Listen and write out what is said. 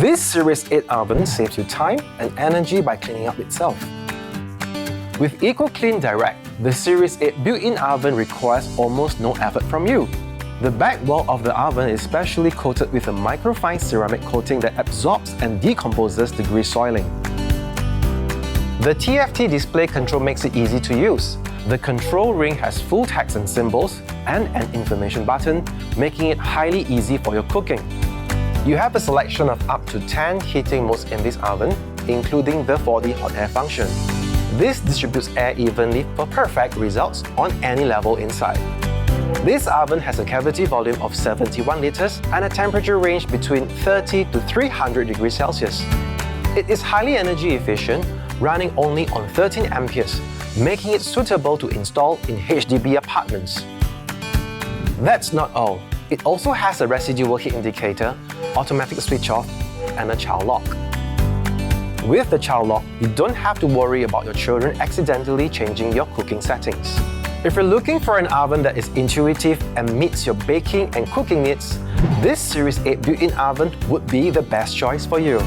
This Series 8 oven saves you time and energy by cleaning up itself. With EcoClean Direct, the Series 8 built-in oven requires almost no effort from you. The back wall of the oven is specially coated with a microfine ceramic coating that absorbs and decomposes the grease soiling. The TFT display control makes it easy to use. The control ring has full text and symbols and an information button, making it highly easy for your cooking. You have a selection of up to 10 heating modes in this oven, including the 4D hot air function. This distributes air evenly for perfect results on any level inside. This oven has a cavity volume of 71 liters and a temperature range between 30 to 300 degrees Celsius. It is highly energy efficient, running only on 13 amperes, making it suitable to install in HDB apartments. That's not all. It also has a residual heat indicator, automatic switch off, and a child lock. With the child lock, you don't have to worry about your children accidentally changing your cooking settings. If you're looking for an oven that is intuitive and meets your baking and cooking needs, this Series 8 built-in oven would be the best choice for you.